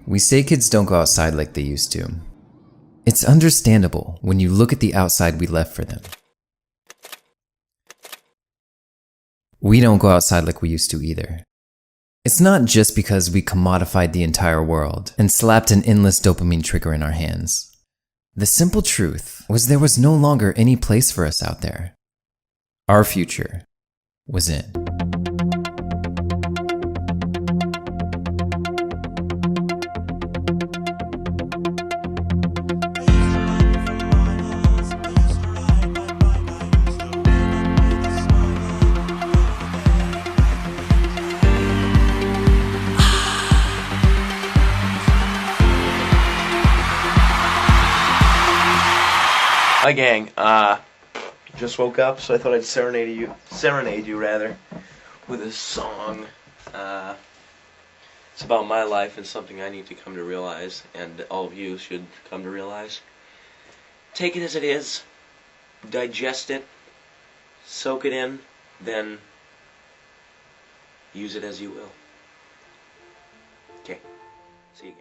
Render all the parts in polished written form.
we say kids don't go outside like they used to. It's understandable when you look at the outside we left for them. We don't go outside like we used to either. It's not just because we commodified the entire world and slapped an endless dopamine trigger in our hands. The simple truth was there was no longer any place for us out there. Our future was in. Hi gang, just woke up, so I thought I'd serenade you with a song. It's about my life and something I need to come to realize, and all of you should come to realize. Take it as it is, digest it, soak it in, then use it as you will. Okay, see you again.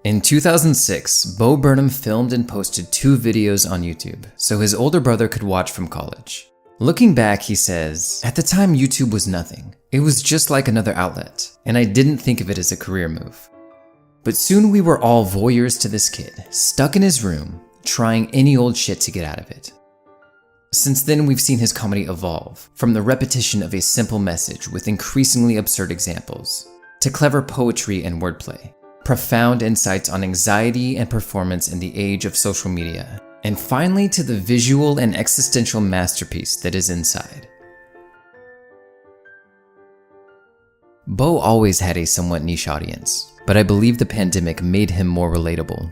In 2006, Bo Burnham filmed and posted 2 videos on YouTube so his older brother could watch from college. Looking back, he says, "At the time, YouTube was nothing. It was just like another outlet, and I didn't think of it as a career move. But soon we were all voyeurs to this kid, stuck in his room, trying any old shit to get out of it." Since then, we've seen his comedy evolve, from the repetition of a simple message with increasingly absurd examples, to clever poetry and wordplay, profound insights on anxiety and performance in the age of social media, and finally to the visual and existential masterpiece that is Inside. Bo always had a somewhat niche audience, but I believe the pandemic made him more relatable.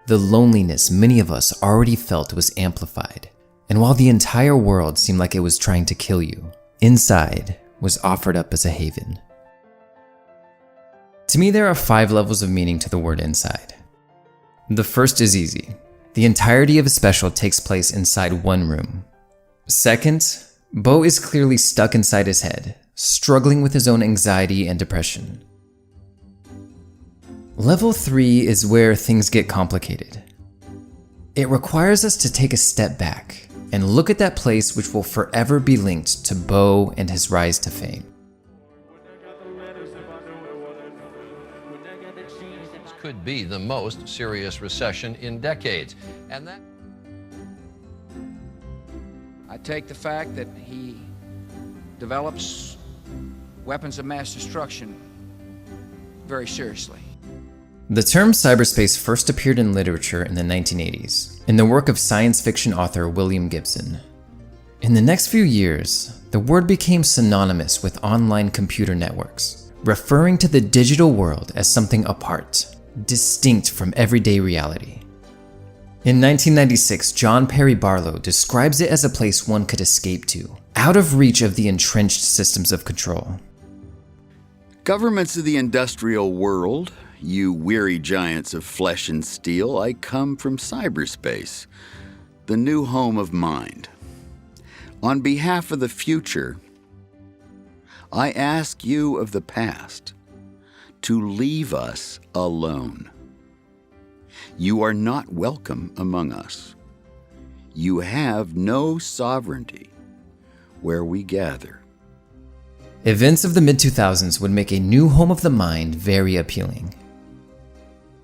The loneliness many of us already felt was amplified, and while the entire world seemed like it was trying to kill you, Inside was offered up as a haven. To me, there are 5 levels of meaning to the word inside. The first is easy. The entirety of a special takes place inside one room. Second, Bo is clearly stuck inside his head, struggling with his own anxiety and depression. Level 3 is where things get complicated. It requires us to take a step back and look at that place which will forever be linked to Bo and his rise to fame. Could be the most serious recession in decades. And that I take the fact that he develops weapons of mass destruction very seriously. The term cyberspace first appeared in literature in the 1980s, in the work of science fiction author William Gibson. In the next few years, the word became synonymous with online computer networks, referring to the digital world as something apart, distinct from everyday reality. In 1996, John Perry Barlow describes it as a place one could escape to, out of reach of the entrenched systems of control. Governments of the industrial world, you weary giants of flesh and steel, I come from cyberspace, the new home of mind. On behalf of the future, I ask you of the past to leave us alone. You are not welcome among us. You have no sovereignty where we gather. Events of the mid-2000s would make a new home of the mind very appealing.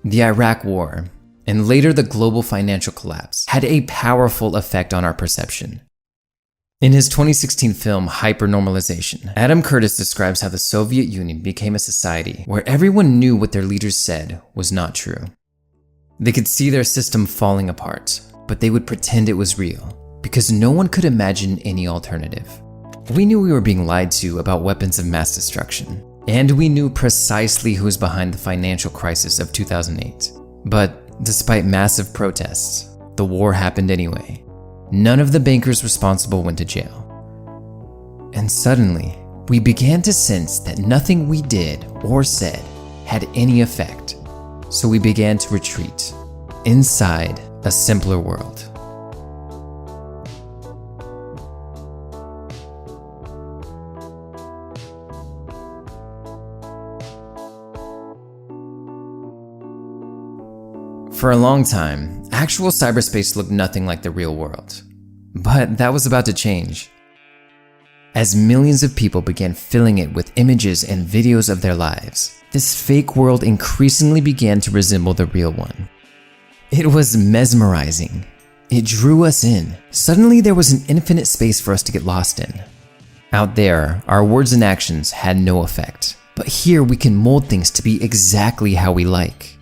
The Iraq War, and later the global financial collapse, had a powerful effect on our perception. In his 2016 film HyperNormalisation, Adam Curtis describes how the Soviet Union became a society where everyone knew what their leaders said was not true. They could see their system falling apart, but they would pretend it was real, because no one could imagine any alternative. We knew we were being lied to about weapons of mass destruction, and we knew precisely who was behind the financial crisis of 2008. But despite massive protests, the war happened anyway. None of the bankers responsible went to jail. And suddenly, we began to sense that nothing we did or said had any effect. So we began to retreat inside a simpler world. For a long time, actual cyberspace looked nothing like the real world. But that was about to change. As millions of people began filling it with images and videos of their lives, this fake world increasingly began to resemble the real one. It was mesmerizing. It drew us in. Suddenly there was an infinite space for us to get lost in. Out there, our words and actions had no effect. But here we can mold things to be exactly how we like.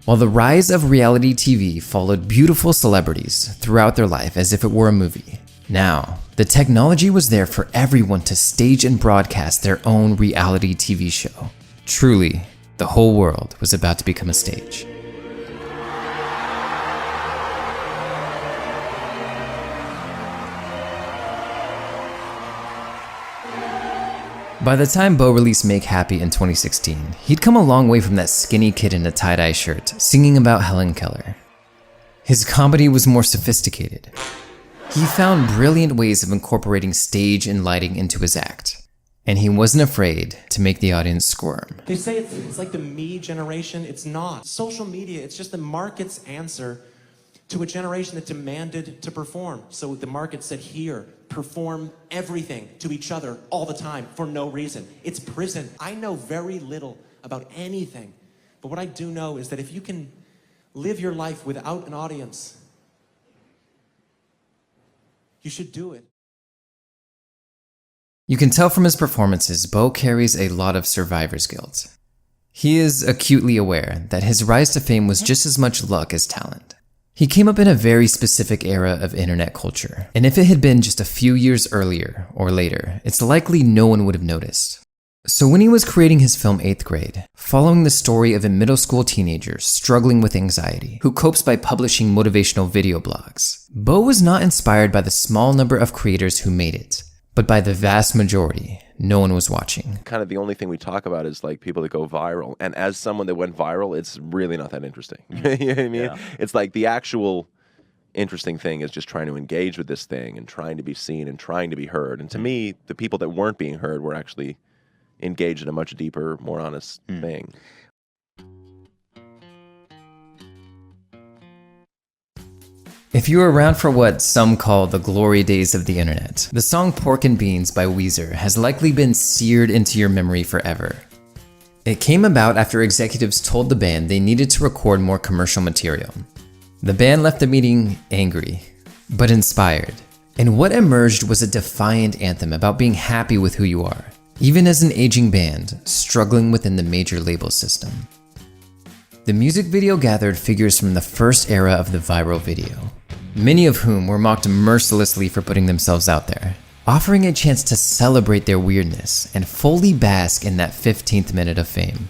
While the rise of reality TV followed beautiful celebrities throughout their life as if it were a movie, now, the technology was there for everyone to stage and broadcast their own reality TV show. Truly, the whole world was about to become a stage. By the time Bo released Make Happy in 2016, he'd come a long way from that skinny kid in a tie-dye shirt singing about Helen Keller. His comedy was more sophisticated. He found brilliant ways of incorporating stage and lighting into his act, and he wasn't afraid to make the audience squirm. They say it's like the me generation. It's not. Social media, it's just the market's answer to a generation that demanded to perform. So the market said, here, perform everything to each other all the time for no reason. It's prison. I know very little about anything, but what I do know is that if you can live your life without an audience, you should do it. You can tell from his performances, Bo carries a lot of survivor's guilt. He is acutely aware that his rise to fame was just as much luck as talent. He came up in a very specific era of internet culture, and if it had been just a few years earlier or later, it's likely no one would have noticed. So when he was creating his film 8th Grade, following the story of a middle school teenager struggling with anxiety who copes by publishing motivational video blogs, Bo was not inspired by the small number of creators who made it, but by the vast majority no one was watching. Kind of the only thing we talk about is like people that go viral, and as someone that went viral, it's really not that interesting. You know what I mean? Yeah. It's like the actual interesting thing is just trying to engage with this thing and trying to be seen and trying to be heard. And to me, the people that weren't being heard were actually engaged in a much deeper, more honest thing. If you were around for what some call the glory days of the internet, the song Pork and Beans by Weezer has likely been seared into your memory forever. It came about after executives told the band they needed to record more commercial material. The band left the meeting angry, but inspired. And what emerged was a defiant anthem about being happy with who you are, even as an aging band struggling within the major label system. The music video gathered figures from the first era of the viral video, many of whom were mocked mercilessly for putting themselves out there, offering a chance to celebrate their weirdness and fully bask in that 15th minute of fame.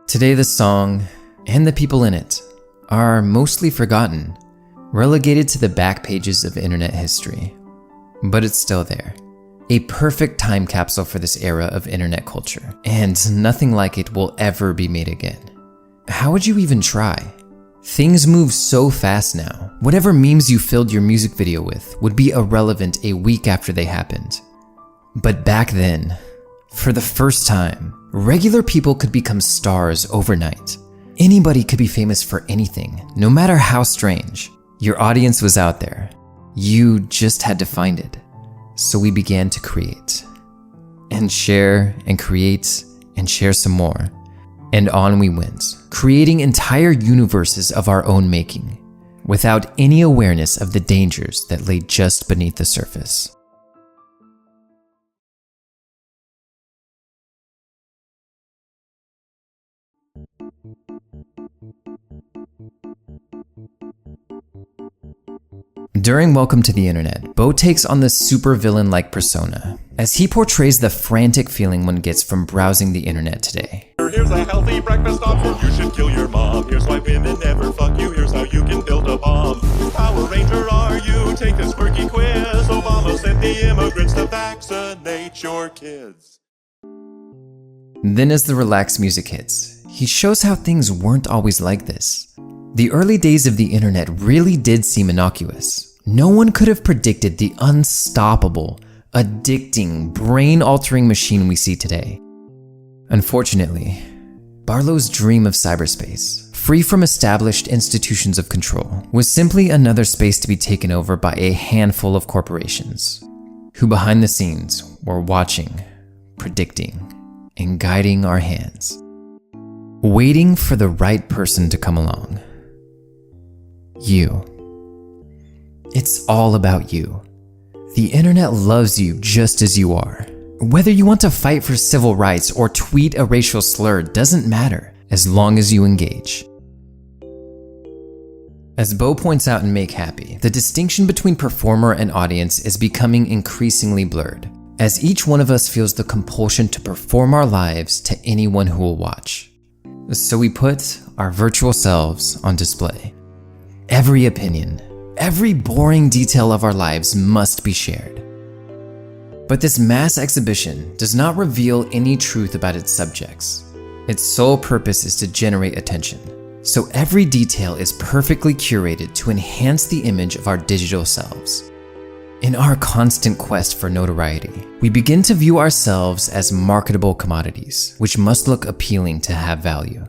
Today the song, and the people in it, are mostly forgotten, relegated to the back pages of internet history. But it's still there. A perfect time capsule for this era of internet culture, and nothing like it will ever be made again. How would you even try? Things move so fast now. Whatever memes you filled your music video with would be irrelevant a week after they happened. But back then, for the first time, regular people could become stars overnight. Anybody could be famous for anything, no matter how strange. Your audience was out there. You just had to find it. So we began to create, and share, and create, and share some more. And on we went, creating entire universes of our own making, without any awareness of the dangers that lay just beneath the surface. During Welcome to the Internet, Bo takes on this supervillain-like persona, as he portrays the frantic feeling one gets from browsing the internet today. Here's a healthy breakfast option. You should kill your mom. Here's why women never fuck you. Here's how you can build a bomb. Power Ranger are you? Take this quirky quiz. Obama sent the immigrants to vaccinate your kids. Then as the relaxed music hits, he shows how things weren't always like this. The early days of the internet really did seem innocuous. No one could have predicted the unstoppable, addicting, brain-altering machine we see today. Unfortunately, Barlow's dream of cyberspace, free from established institutions of control, was simply another space to be taken over by a handful of corporations, who behind the scenes were watching, predicting, and guiding our hands, waiting for the right person to come along. You. It's all about you. The internet loves you just as you are. Whether you want to fight for civil rights or tweet a racial slur doesn't matter, as long as you engage. As Bo points out in Make Happy, the distinction between performer and audience is becoming increasingly blurred, as each one of us feels the compulsion to perform our lives to anyone who will watch. So we put our virtual selves on display. Every opinion, every boring detail of our lives must be shared. But this mass exhibition does not reveal any truth about its subjects. Its sole purpose is to generate attention. So every detail is perfectly curated to enhance the image of our digital selves. In our constant quest for notoriety, we begin to view ourselves as marketable commodities, which must look appealing to have value.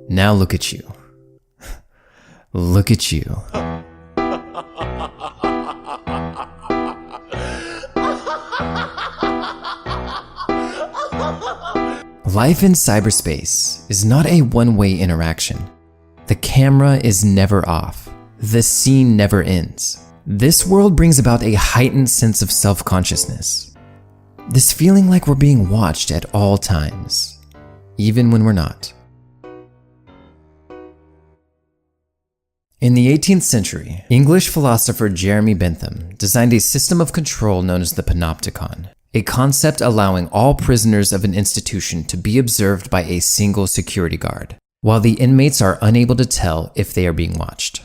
Now look at you. Look at you. Life in cyberspace is not a one-way interaction. The camera is never off. The scene never ends. This world brings about a heightened sense of self-consciousness. This feeling like we're being watched at all times, even when we're not. In the 18th century, English philosopher Jeremy Bentham designed a system of control known as the panopticon, a concept allowing all prisoners of an institution to be observed by a single security guard, while the inmates are unable to tell if they are being watched.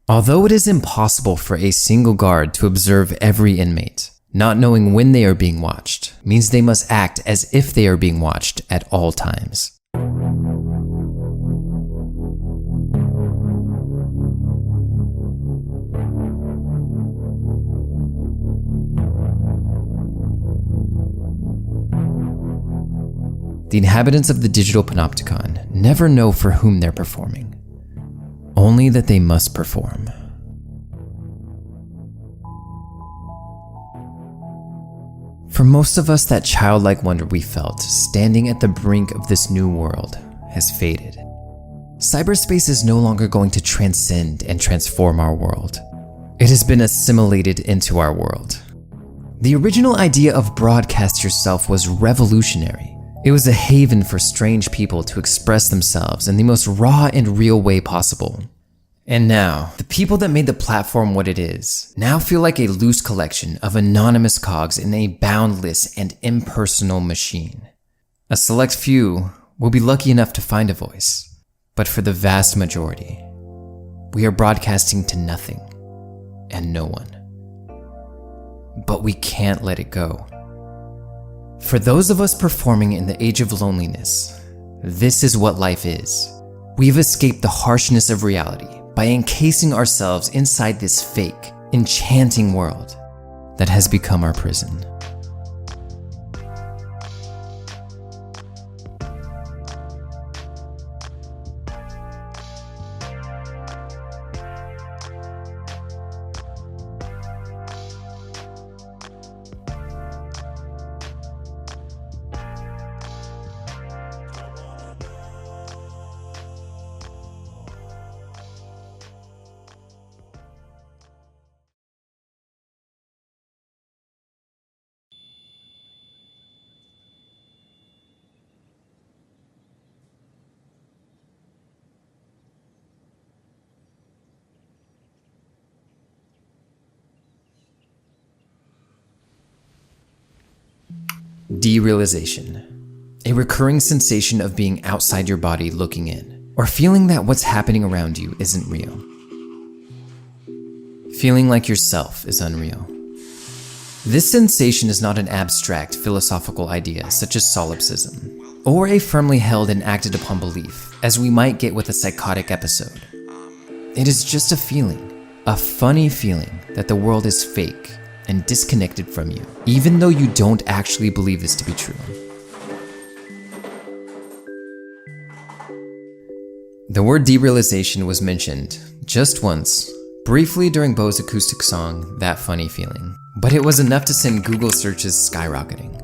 Although it is impossible for a single guard to observe every inmate, not knowing when they are being watched means they must act as if they are being watched at all times. The inhabitants of the digital panopticon never know for whom they're performing, only that they must perform. For most of us, that childlike wonder we felt standing at the brink of this new world has faded. Cyberspace is no longer going to transcend and transform our world. It has been assimilated into our world. The original idea of broadcast yourself was revolutionary. It was a haven for strange people to express themselves in the most raw and real way possible. And now, the people that made the platform what it is now feel like a loose collection of anonymous cogs in a boundless and impersonal machine. A select few will be lucky enough to find a voice, but for the vast majority, we are broadcasting to nothing and no one. But we can't let it go. For those of us performing in the age of loneliness, this is what life is. We've escaped the harshness of reality by encasing ourselves inside this fake, enchanting world that has become our prison. Derealization, a recurring sensation of being outside your body looking in, or feeling that what's happening around you isn't real. Feeling like yourself is unreal. This sensation is not an abstract philosophical idea such as solipsism, or a firmly held and acted upon belief, as we might get with a psychotic episode. It is just a feeling, A funny feeling that the world is fake and disconnected from you, even though you don't actually believe this to be true. The word derealization was mentioned just once, briefly during Bo's acoustic song, That Funny Feeling, but it was enough to send Google searches skyrocketing.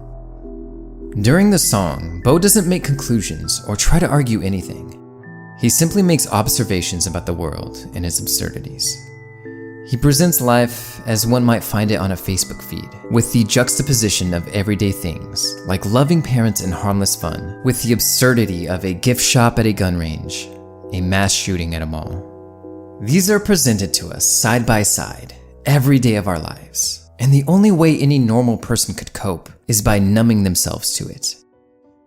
During the song, Bo doesn't make conclusions or try to argue anything. He simply makes observations about the world and its absurdities. He presents life as one might find it on a Facebook feed, with the juxtaposition of everyday things, like loving parents and harmless fun, with the absurdity of a gift shop at a gun range, a mass shooting at a mall. These are presented to us side by side, every day of our lives, and the only way any normal person could cope is by numbing themselves to it.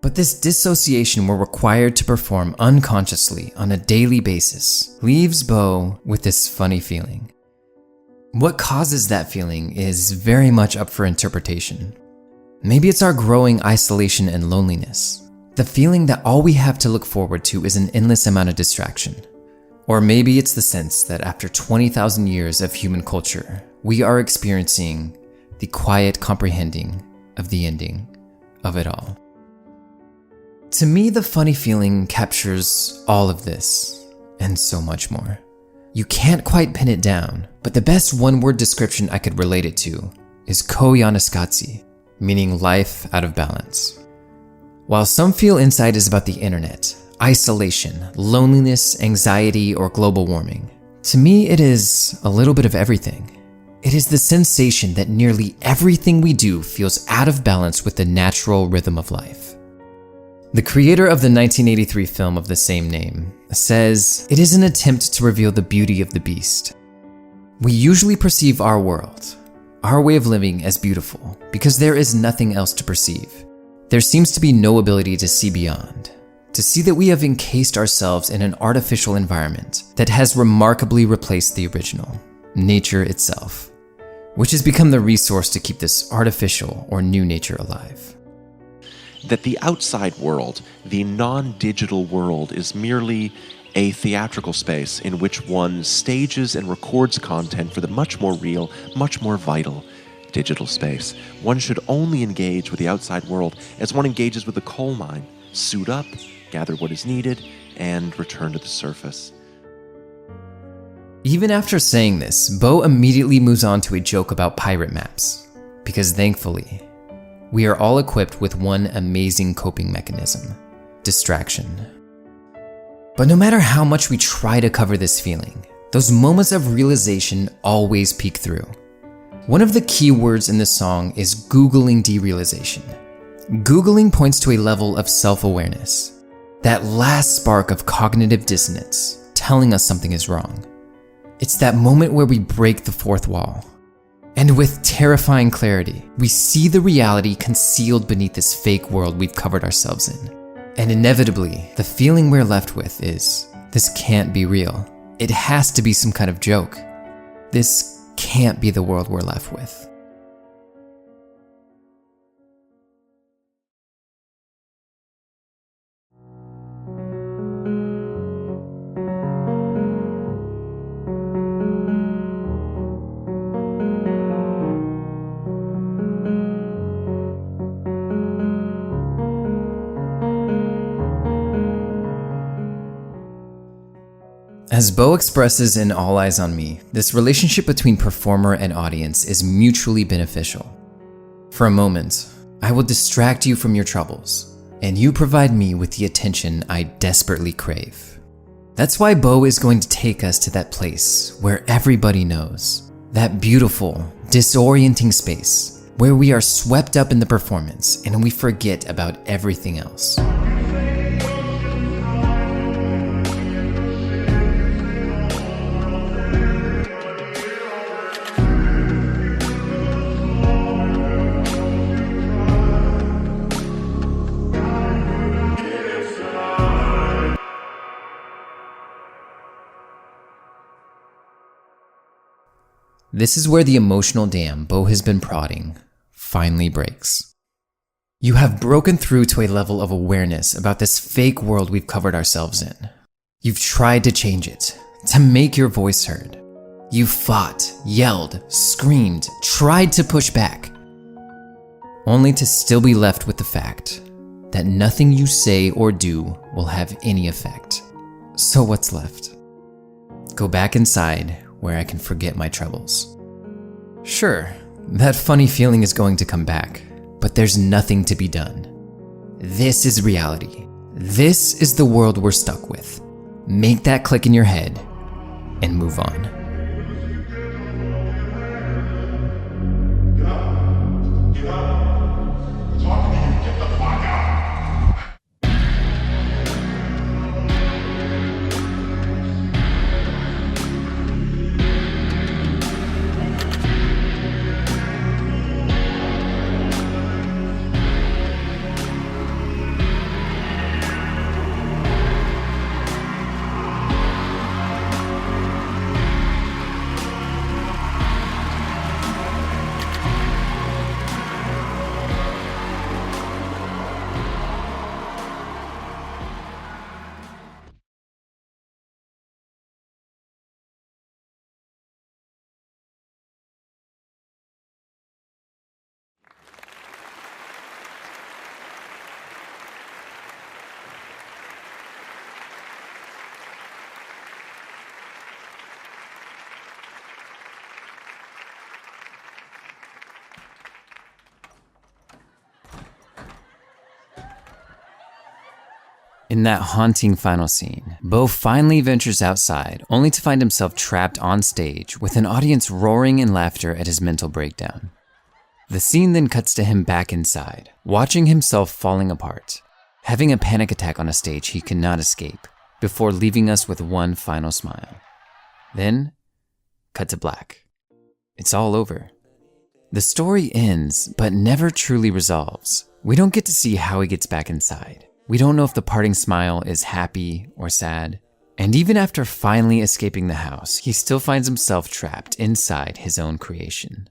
But this dissociation we're required to perform unconsciously on a daily basis leaves Bo with this funny feeling. What causes that feeling is very much up for interpretation. Maybe it's our growing isolation and loneliness, the feeling that all we have to look forward to is an endless amount of distraction. Or maybe it's the sense that after 20,000 years of human culture, we are experiencing the quiet comprehending of the ending of it all. To me, the funny feeling captures all of this and so much more. You can't quite pin it down, but the best one-word description I could relate it to is Koyaanisqatsi, meaning life out of balance. While some feel insight is about the internet, isolation, loneliness, anxiety, or global warming, to me it is a little bit of everything. It is the sensation that nearly everything we do feels out of balance with the natural rhythm of life. The creator of the 1983 film of the same name says, "It is an attempt to reveal the beauty of the beast." We usually perceive our world, our way of living, as beautiful because there is nothing else to perceive. There seems to be no ability to see beyond, to see that we have encased ourselves in an artificial environment that has remarkably replaced the original, nature itself, which has become the resource to keep this artificial or new nature alive. That the outside world, the non-digital world, is merely a theatrical space in which one stages and records content for the much more real, much more vital digital space. One should only engage with the outside world as one engages with the coal mine. Suit up, gather what is needed, and return to the surface. Even after saying this, Bo immediately moves on to a joke about pirate maps, because thankfully, we are all equipped with one amazing coping mechanism: distraction. But no matter how much we try to cover this feeling, those moments of realization always peek through. One of the key words in this song is Googling derealization. Googling points to a level of self-awareness, that last spark of cognitive dissonance telling us something is wrong. It's that moment where we break the fourth wall. And with terrifying clarity, we see the reality concealed beneath this fake world we've covered ourselves in. And inevitably, the feeling we're left with is, this can't be real. It has to be some kind of joke. This can't be the world we're left with. As Bo expresses in All Eyes on Me, this relationship between performer and audience is mutually beneficial. For a moment, I will distract you from your troubles, and you provide me with the attention I desperately crave. That's why Bo is going to take us to that place where everybody knows, that beautiful, disorienting space where we are swept up in the performance and we forget about everything else. This is where the emotional dam Bo has been prodding finally breaks. You have broken through to a level of awareness about this fake world we've covered ourselves in. You've tried to change it, to make your voice heard. You fought, yelled, screamed, tried to push back, only to still be left with the fact that nothing you say or do will have any effect. So what's left? Go back inside where I can forget my troubles. Sure, that funny feeling is going to come back, but there's nothing to be done. This is reality. This is the world we're stuck with. Make that click in your head and move on. In that haunting final scene, Bo finally ventures outside, only to find himself trapped on stage with an audience roaring in laughter at his mental breakdown. The scene then cuts to him back inside, watching himself falling apart, having a panic attack on a stage he cannot escape, before leaving us with one final smile. Then, cut to black. It's all over. The story ends, but never truly resolves. We don't get to see how he gets back inside. We don't know if the parting smile is happy or sad. And even after finally escaping the house, he still finds himself trapped inside his own creation.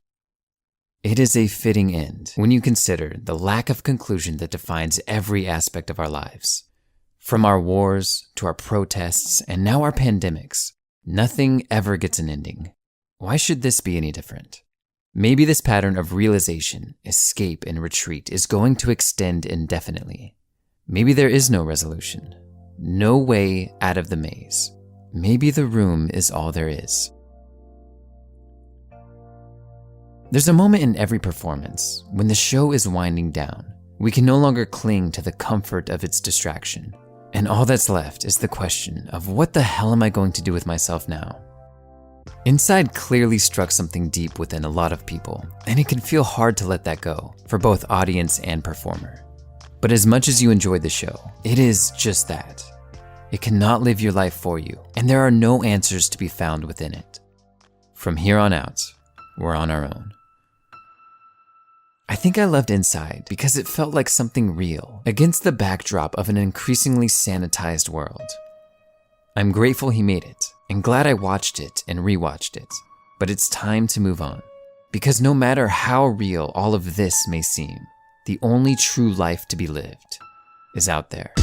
It is a fitting end when you consider the lack of conclusion that defines every aspect of our lives. From our wars to our protests and now our pandemics, nothing ever gets an ending. Why should this be any different? Maybe this pattern of realization, escape, and retreat is going to extend indefinitely. Maybe there is no resolution, no way out of the maze. Maybe the room is all there is. There's a moment in every performance when the show is winding down. We can no longer cling to the comfort of its distraction. And all that's left is the question of what the hell am I going to do with myself now? Inside clearly struck something deep within a lot of people, and it can feel hard to let that go for both audience and performer. But as much as you enjoyed the show, it is just that. It cannot live your life for you, and there are no answers to be found within it. From here on out, we're on our own. I think I loved Inside because it felt like something real against the backdrop of an increasingly sanitized world. I'm grateful he made it, and glad I watched it and rewatched it, but it's time to move on. Because no matter how real all of this may seem, the only true life to be lived is out there.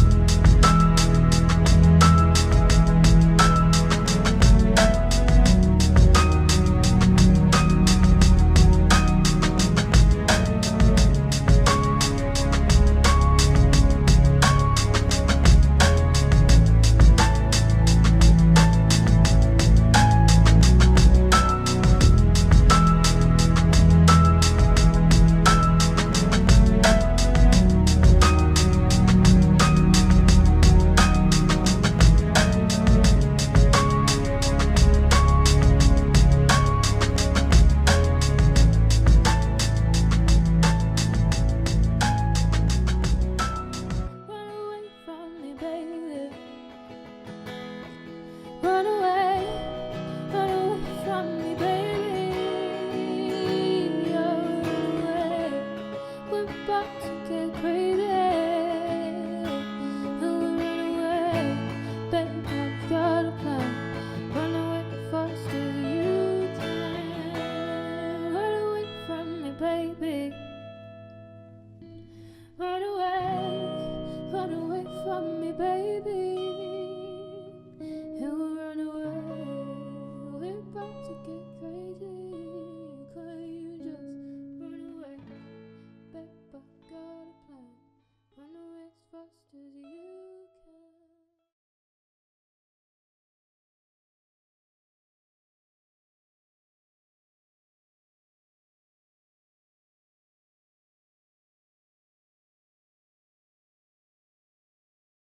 about to get crazy.